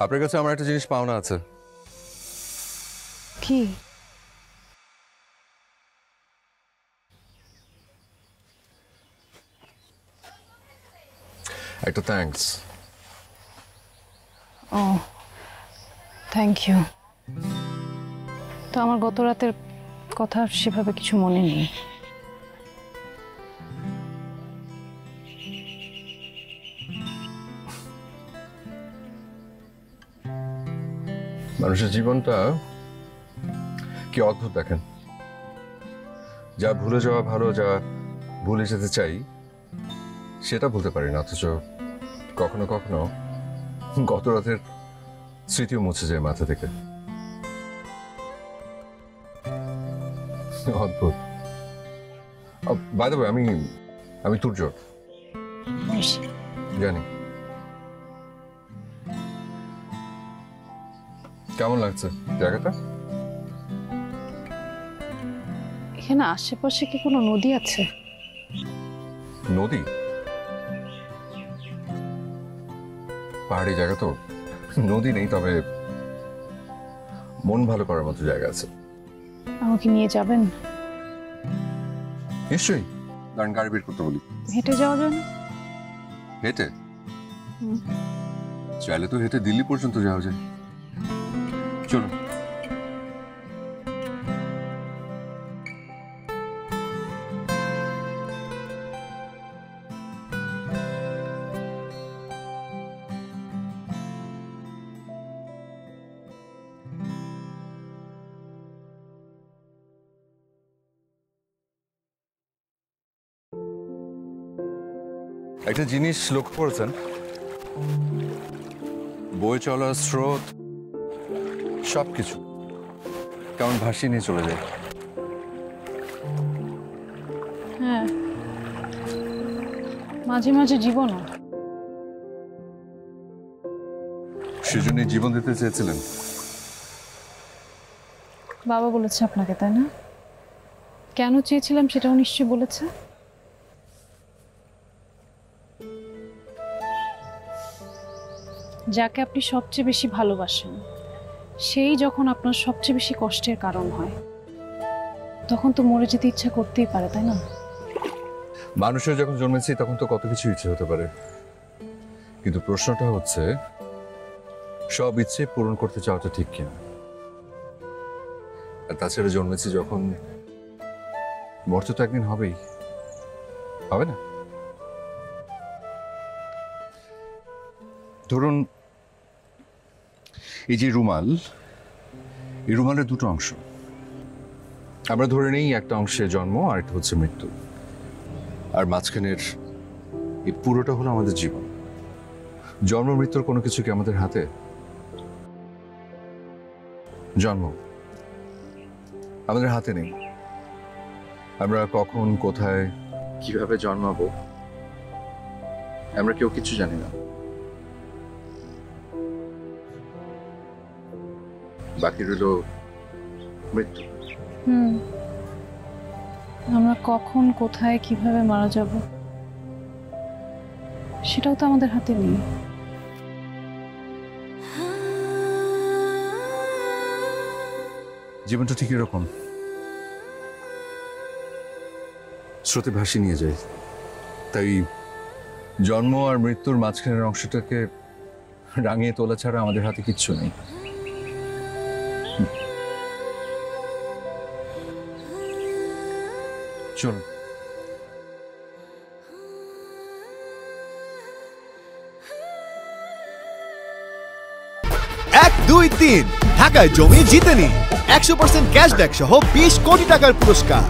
আপনার কাছে আমার একটা জিনিস পাওনা আছে। কি? একটা থ্যাঙ্কস। O, thank you. তো আমার গত রাতের কথা সেভাবে কিছু মনে নেই। মানুষের জীবনটা কি অদ্ভুত দেখেন। যা ভুলে যাওয়া ভালো, যা ভুলে যেতে চাই সেটা ভুলতে পারি না, অথচ কখনো কখনো গত রাতের স্মৃতিও মুছে যায় মাথা থেকে। অদ্ভুত। বাই দ্য ওয়ে, আমি তুর্য। জানি। কেমন লাগছে জায়গাটা? এখানে আশেপাশে কি কোনো নদী আছে? নদী? পাহাড়ি জায়গা তো, নদী নেই, তবে মন ভালো করার মতো জায়গা আছে। আমাকে নিয়ে যাবেন? নিশ্চয়ই। দাঁড়ান, গাড়ি বের করতে বলি। হেঁটে যাওয়া যায় না? হেঁটে? চাইলে তো হেঁটে দিল্লি পর্যন্ত যাওয়া যায়। চলো। একটা জিনিস লক্ষ্য করেছেন, বয়ে চলা স্রোত সবকিছু কেমন ভাসিয়ে নিয়ে চলে যায়। হ্যাঁ, মাঝে মাঝে জীবনও। সেজন্যই জীবন দিতে চেয়েছিলেন? বাবা বলেছে আপনাকে, তাই না? কেন চেয়েছিলাম সেটাও নিশ্চয়ই বলেছে। যাকে আপনি সবচেয়ে বেশি ভালোবাসেন সেই যখন আপনার সবচেয়ে বেশি কষ্টের কারণ হয়, তখন তো মরে যেতে ইচ্ছা করতেই পারে, তাই না? মানুষের যখন জন্মেছি তখন তো কত কিছু ইচ্ছে হতে পারে, কিন্তু প্রশ্নটা হচ্ছে সব ইচ্ছে পূরণ করতে চাওয়াটা ঠিক কিনা। আর তাছাড়া জন্মেছি যখন, মরতে তো একদিন হবেই, হবে না? ধরুন এই যে রুমাল, এই রুমালের দুটো অংশ। আমরা ধরে নেই একটা অংশে জন্ম আর একটা হচ্ছে মৃত্যু, আর মাঝখানের এই পুরোটা হলো আমাদের জীবন। জন্ম মৃত্যুর কোনো কিছু কি আমাদের হাতে? জন্ম আমাদের হাতে নেই। আমরা কখন, কোথায়, কিভাবে জন্মাবো আমরা কেউ কিছু জানি না। বাকি রইল মৃত্যু। আমরা কখন, কোথায়, কিভাবে মারা যাব সেটাও তো আমাদের হাতে নেই। জীবনটা ঠিক এরকম, স্রোতে ভাসিয়ে নিয়ে যায়। তাই জন্ম আর মৃত্যুর মাঝখানের অংশটাকে রাঙিয়ে তোলা ছাড়া আমাদের হাতে কিচ্ছু নেই। চল। 1, 2, 3 ঢাকায় জমি জিতে নিন 100% ক্যাশব্যাক সহ 20 কোটি টাকার পুরস্কার।